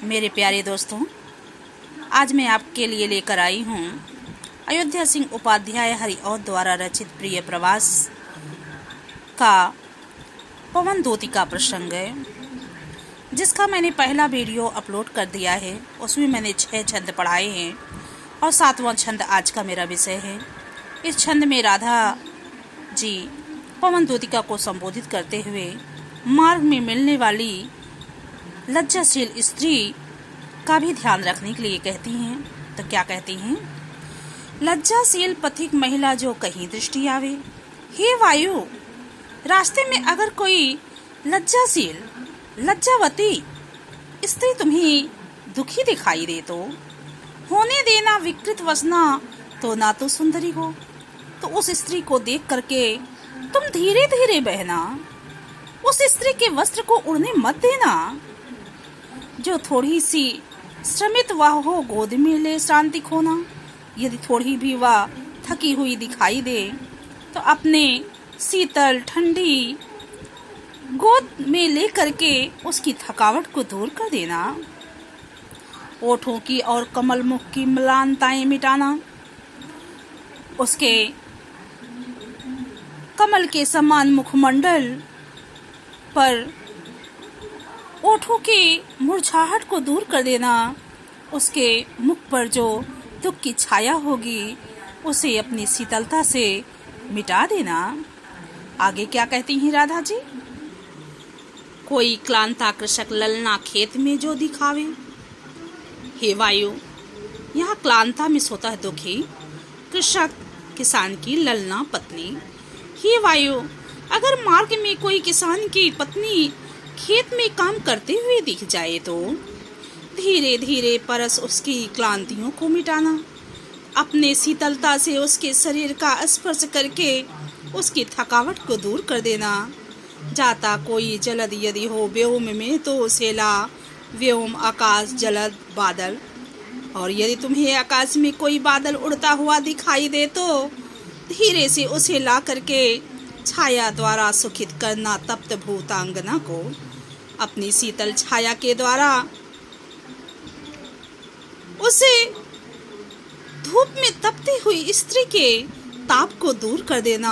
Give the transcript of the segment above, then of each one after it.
मेरे प्यारे दोस्तों, आज मैं आपके लिए लेकर आई हूँ अयोध्या सिंह उपाध्याय हरिऔध द्वारा रचित प्रिय प्रवास का पवन दूती का प्रसंग है, जिसका मैंने पहला वीडियो अपलोड कर दिया है। उसमें मैंने 6 छंद पढ़ाए हैं और 7वां छंद आज का मेरा विषय है। इस छंद में राधा जी पवन दूतिका को संबोधित करते हुए मार्ग में मिलने वाली लज्जाशील स्त्री का भी ध्यान रखने के लिए कहती हैं। तो क्या कहती हैं? लज्जाशील पथिक महिला जो कहीं दृष्टि आवे, हे वायु, रास्ते में अगर कोई लज्जाशील लज्जावती स्त्री तुम्हें दुखी दिखाई दे तो होने देना विकृत वसना, तो ना तो सुंदरी हो, तो उस स्त्री को देख करके तुम धीरे धीरे बहना, उस स्त्री के वस्त्र को उड़ने मत देना। जो थोड़ी सी श्रमित वह हो गोद में ले शांति खोना। यदि थोड़ी भी वह थकी हुई दिखाई दे तो अपने शीतल ठंडी गोद में ले करके उसकी थकावट को दूर कर देना। ओठों की और कमल मुख की म्लानताएं मिटाना। उसके कमल के समान मुखमंडल पर ओठों के मुरझाहट को दूर कर देना। उसके मुख पर जो दुख की छाया होगी उसे अपनी शीतलता से मिटा देना। आगे क्या कहती हैं राधा जी? कोई क्लांता कृषक ललना खेत में जो दिखावे, हे वायु, यहाँ क्लांता में सोता है दुखी कृषक किसान की ललना पत्नी। हे वायु, अगर मार्ग में कोई किसान की पत्नी खेत में काम करते हुए दिख जाए तो धीरे धीरे परस उसकी क्लांतियों को मिटाना। अपने शीतलता से उसके शरीर का स्पर्श करके उसकी थकावट को दूर कर देना। जाता कोई जलद यदि हो व्योम में तो सेला व्योम आकाश जलद बादल। और यदि तुम्हें आकाश में कोई बादल उड़ता हुआ दिखाई दे तो धीरे से उसे ला करके छाया द्वारा सुखित करना। तप्त भूतांगना को अपनी शीतल छाया के द्वारा उसे धूप में तपती हुई स्त्री के ताप को दूर कर देना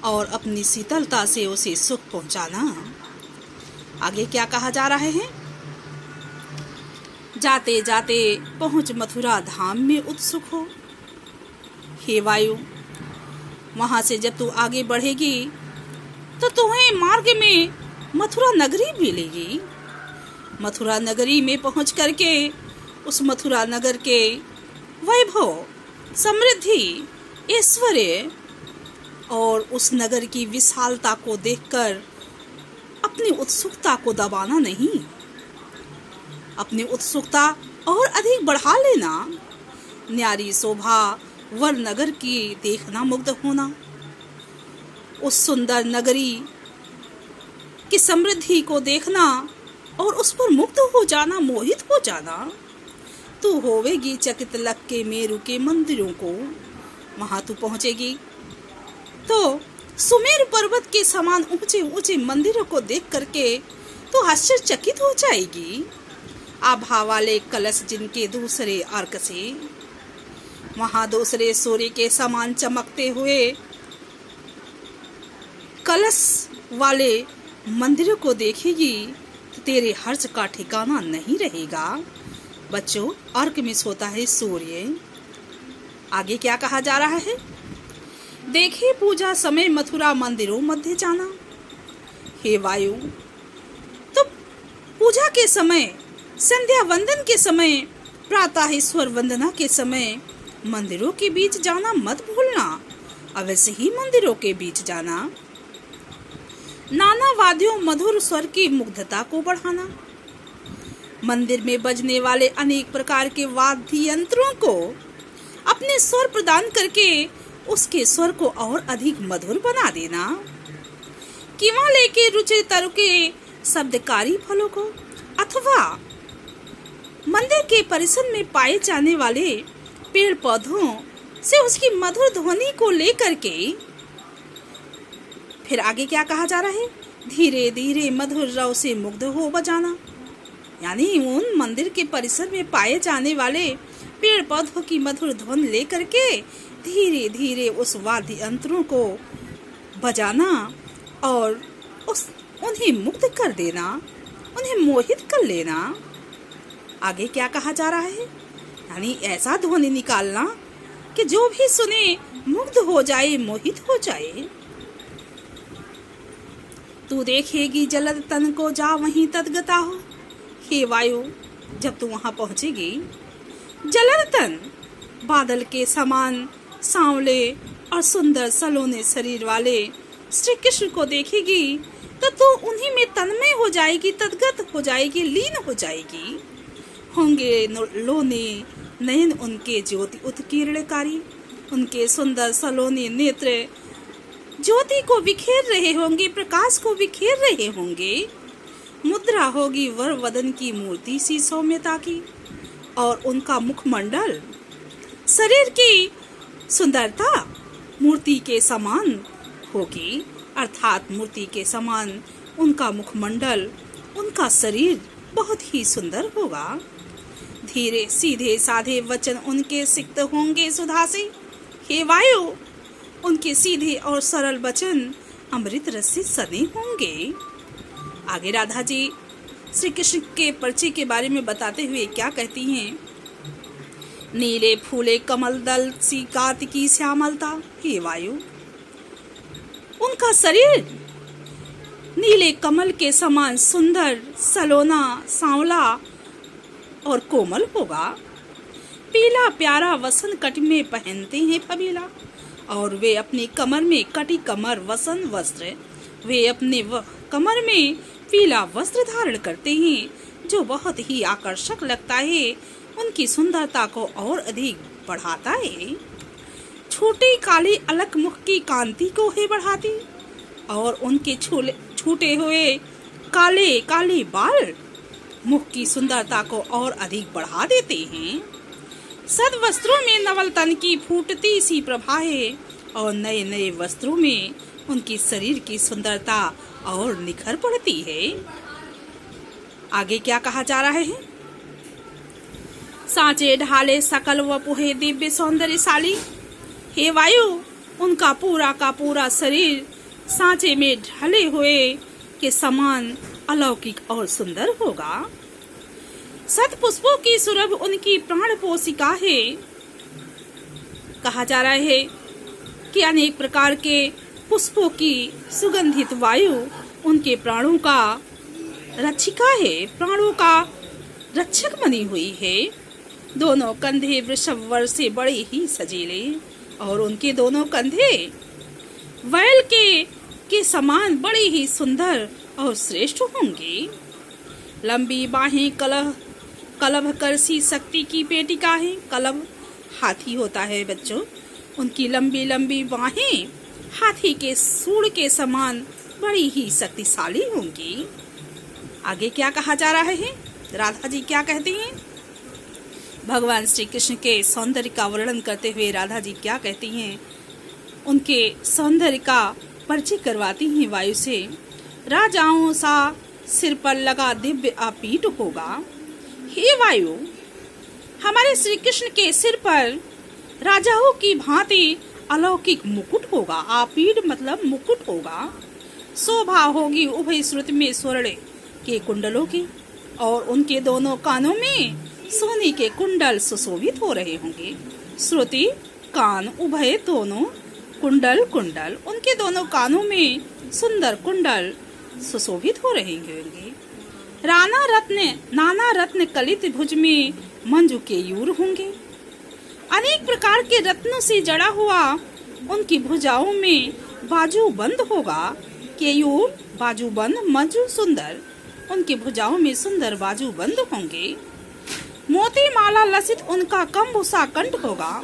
और अपनी शीतलता से उसे सुख पहुंचाना। आगे क्या कहा जा रहा है? जाते जाते पहुंच मथुरा धाम में उत्सुक हो, हे वायु, वहां से जब तू आगे बढ़ेगी तो तुम्हें मार्ग में मथुरा नगरी मिलेगी। मथुरा नगरी में पहुंच करके उस मथुरा नगर के वैभव, समृद्धि, ऐश्वर्य और उस नगर की विशालता को देखकर अपनी उत्सुकता को दबाना नहीं, अपनी उत्सुकता और अधिक बढ़ा लेना। न्यारी शोभा वर नगर की देखना मुग्ध होना, उस सुंदर नगरी की समृद्धि को देखना और उस पर मुग्ध हो जाना, मोहित हो जाना। तू होवेगी चकित लग के मेरु के मंदिरों को। वहां तू पहुंचेगी तो सुमेरु पर्वत के समान ऊंचे ऊंचे मंदिरों को देख करके तू आश्चर्यचकित हो जाएगी। आभा वाले कलश जिनके दूसरे अर्क से, वहां दूसरे सूर्य के समान चमकते हुए कलश वाले मंदिरों को देखेगी तो तेरे हर्ष का ठिकाना नहीं रहेगा। बच्चों, अर्क में सोता है सूर्य। आगे क्या कहा जा रहा है? देखे पूजा समय मथुरा मंदिरों मध्य जाना। हे वायु, तो पूजा के समय, संध्या वंदन के समय, प्रातः ईश्वर वंदना के समय मंदिरों के बीच जाना मत भूलना। अवश्य ही मंदिरों के बीच जाना। नाना वाद्यों मधुर स्वर की मुग्धता को बढ़ाना। मंदिर में बजने वाले अनेक प्रकार के वाद्य यंत्रों को अपने स्वर प्रदान करके उसके स्वर को और अधिक मधुर बना देना। किवा लेके रुचि तरु के शब्दकारी फलों को अथवा मंदिर के परिसर में पाए जाने वाले पेड़ पौधों से उसकी मधुर ध्वनि को लेकर के फिर आगे क्या कहा जा रहा है? धीरे धीरे मधुर रव से मुग्ध हो बजाना। यानी उन मंदिर के परिसर में पाए जाने वाले पेड़ पौधों की मधुर धुन लेकर के धीरे धीरे उस वाद्य यंत्रों को बजाना और उन्हें मुग्ध कर देना, उन्हें मोहित कर लेना। आगे क्या कहा जा रहा है? यानी ऐसा ध्वनि निकालना कि जो भी सुने मुग्ध हो जाए, मोहित हो जाए। तू देखेगी जलद तन को जा वहीं तदगता हो। हे वायु, जब तू वहां पहुंचेगी, जलद तन बादल के समान सांवले और सुंदर सलोने शरीर वाले श्री कृष्ण को देखेगी तो तू उन्हीं में तन्मय हो जाएगी, तदगत हो जाएगी, लीन हो जाएगी। होंगे लोने नयन उनके ज्योति उत्कीर्णकारी, उनके सुंदर सलोने नेत्र ज्योति को बिखेर रहे होंगे, प्रकाश को बिखेर रहे होंगे। मुद्रा होगी वर वदन की मूर्ति सी सौम्यता की, और उनका मुखमंडल शरीर की सुंदरता मूर्ति के समान होगी, अर्थात मूर्ति के समान उनका मुखमंडल, उनका शरीर बहुत ही सुंदर होगा। धीरे सीधे साधे वचन उनके सिक्त होंगे सुधा से। हे वायु, उनके सीधे और सरल वचन अमृत रस से सने होंगे। आगे राधा जी श्री कृष्ण के परिचय के बारे में बताते हुए क्या कहती हैं? नीले फूले कमल दल सी कार्तिकी श्यामलता। हे वायु, उनका शरीर नीले कमल के समान सुंदर, सलोना, सांवला और कोमल होगा। पीला प्यारा वसन कट में पहनते हैं फबीला, और वे अपनी कमर में कटी कमर वसन वस्त्र, वे अपने कमर में पीला वस्त्र धारण करते हैं, जो बहुत ही आकर्षक लगता है, उनकी सुंदरता को और अधिक बढ़ाता है। छोटी काली अलक मुख की कांति को है बढ़ाती, और उनके छूटे हुए काले काले बाल मुख की सुंदरता को और अधिक बढ़ा देते हैं। सद वस्त्रों में नवल तन की फूटती सी प्रभा है, और नए नए वस्त्रों में उनकी शरीर की सुंदरता और निखर पड़ती है। आगे क्या कहा जा रहा है? सांचे ढाले सकल वपुहे दिव्य सौंदर्यशाली। हे वायु, उनका पूरा का पूरा शरीर सांचे में ढले हुए के समान अलौकिक और सुंदर होगा। सत पुष्पों की सुरभ उनकी प्राण पोषिका है। कहा जा रहा है कि अनेक प्रकार के पुष्पों की सुगंधित वायु उनके प्राणों का रक्षिका है, प्राणों का रक्षक बनी हुई है। दोनों कंधे वृषभ वर से बड़े ही सजीले, और उनके दोनों कंधे वैल के समान बड़े ही सुंदर और श्रेष्ठ होंगे। लंबी बाहें कलभ करसी शक्ति की पेटिका है। कलभ हाथी होता है बच्चों, उनकी लंबी लंबी बाहें हाथी के सूंड के समान बड़ी ही शक्तिशाली होंगी। आगे क्या कहा जा रहा है? राधा जी क्या कहती हैं? भगवान श्री कृष्ण के सौंदर्य का वर्णन करते हुए राधा जी क्या कहती हैं? उनके सौंदर्य का परिचय करवाती हैं वायु से। राजाओं सा सिर पर लगा दिव्य आपीठ होगा। हे वायु, हमारे श्री कृष्ण के सिर पर राजाओं की भांति अलौकिक मुकुट होगा। आपीठ मतलब मुकुट होगा। शोभा होगी उभय श्रुति में स्वर्ण के कुंडलों की, और उनके दोनों कानों में सोने के कुंडल सुशोभित हो रहे होंगे। श्रुति, कान, उभय दोनों कुंडल कुंडल, उनके दोनों कानों में सुंदर कुंडल सुशोभित हो रहे होंगे। नाना रत्न कलित भुज में मंजू के यूर होंगे। अनेक प्रकार के रत्नों से जड़ा हुआ उनकी भुजाओं में बाजू बंद होगा। केयूर बाजू बंद, मंजू सुंदर, उनकी भुजाओं में सुंदर बाजू बंद होंगे। मोती माला लसित उनका कंबुसा कंठ होगा।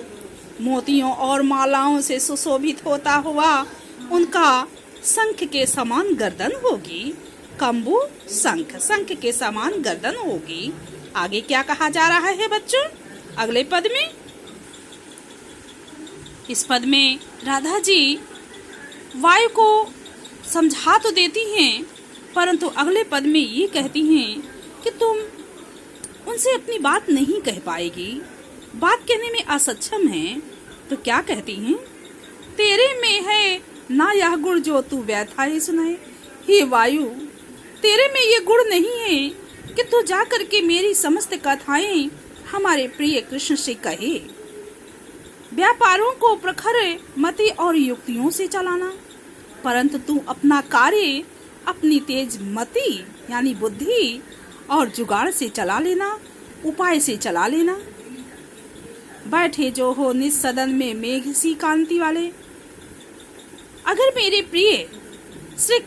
मोतियों और मालाओं से सुशोभित होता हुआ उनका शंख के समान गर्दन होगी। कंबु शंख, शंख के समान गर्दन होगी। आगे क्या कहा जा रहा है बच्चों अगले पद में? इस पद में राधा जी वायु को समझा तो देती हैं, परंतु अगले पद में ये कहती हैं कि तुम उनसे अपनी बात नहीं कह पाएगी, बात कहने में असक्षम है, तो क्या कहती हैं? तेरे में है ना यह गुण जो तू व्यथाएं सुनाए। हे वायु, तेरे में ये गुण नहीं है कि तू जा करके मेरी समस्त कथाएं हमारे प्रिय कृष्ण से कहे। व्यापारों को प्रखर मति और युक्तियों से चलाना, परंतु तू अपना कार्य अपनी तेज मति यानी बुद्धि और जुगाड़ से चला लेना, उपाय से चला लेना। बैठे जो हो निज सदन में मेघ सी कांति वाले। अगर मेरे प्रिय श्री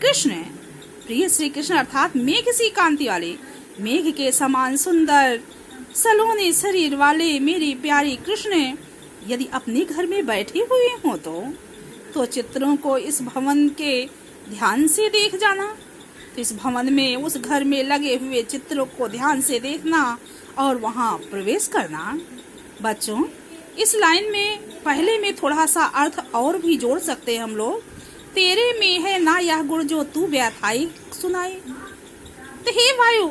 कृष्ण अर्थात मेघ सी कांति वाले, मेघ के समान सुंदर सलोने शरीर वाले मेरे प्यारे कृष्ण यदि अपने घर में बैठे हुए हो तो चित्रों को इस भवन के ध्यान से देख जाना। तो इस भवन में उस घर में लगे हुए चित्रों को ध्यान से देखना और वहां प्रवेश करना। बच्चों, इस लाइन में पहले में थोड़ा सा अर्थ और भी जोड़ सकते हैं हम लोग। तेरे में है ना यह गुण जो तू व्यथाई सुनाए। तो हे वायु,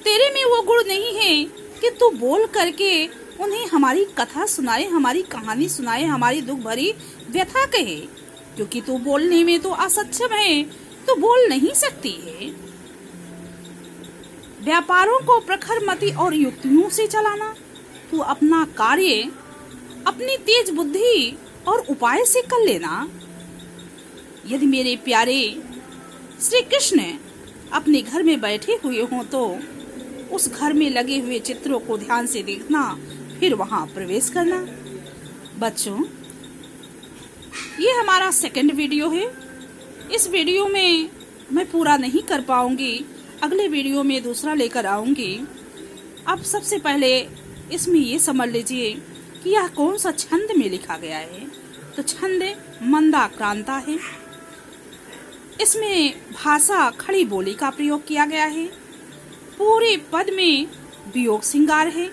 तेरे में वो गुण नहीं है कि तू बोल करके उन्हें हमारी कथा सुनाए, हमारी कहानी सुनाए, हमारी दुख भरी व्यथा कहे, क्योंकि तू बोलने में तो असक्षम है, तो बोल नहीं सकती है। व्यापारों को प्रखर मति और युक्तियों से चलाना, तू अपना कार्य अपनी तेज बुद्धि और उपाय से कर लेना। यदि मेरे प्यारे श्री कृष्ण अपने घर में बैठे हुए हों तो उस घर में लगे हुए चित्रों को ध्यान से देखना, फिर वहां प्रवेश करना। बच्चों, ये हमारा सेकंड वीडियो है। इस वीडियो में मैं पूरा नहीं कर पाऊंगी, अगले वीडियो में दूसरा लेकर आऊंगी। अब सबसे पहले इसमें ये समझ लीजिए कि यह कौन सा छंद में लिखा गया है। तो छंद मंदाक्रांता है। इसमें भाषा खड़ी बोली का प्रयोग किया गया है। पूरे पद में वियोग श्रृंगार है,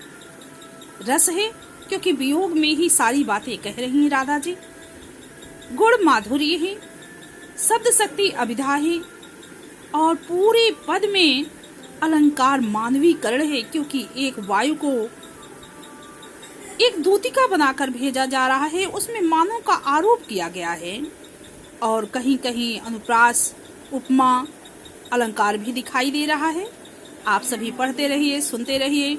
रस है, क्योंकि वियोग में ही सारी बातें कह रही हैं राधा जी। गुण माधुर्य है, शब्द शक्ति अभिधा है, और पूरे पद में अलंकार मानवीकरण है, क्योंकि एक वायु को एक दूतिका बनाकर भेजा जा रहा है, उसमें मानव का आरोप किया गया है, और कहीं कहीं अनुप्रास, उपमा, अलंकार भी दिखाई दे रहा है। आप सभी पढ़ते रहिए, सुनते रहिए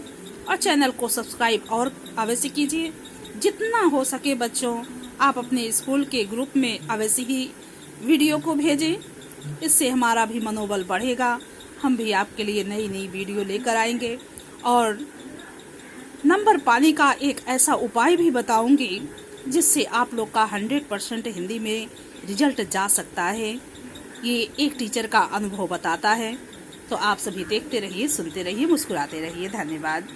और चैनल को सब्सक्राइब और अवश्य कीजिए। जितना हो सके बच्चों, आप अपने स्कूल के ग्रुप में अवश्य ही वीडियो को भेजें, इससे हमारा भी मनोबल बढ़ेगा। हम भी आपके लिए नई नई वीडियो लेकर आएंगे और नंबर पाने का एक ऐसा उपाय भी बताऊंगी जिससे आप लोग का 100% हिंदी में रिजल्ट जा सकता है। ये एक टीचर का अनुभव बताता है। तो आप सभी देखते रहिए, सुनते रहिए, मुस्कुराते रहिए। धन्यवाद।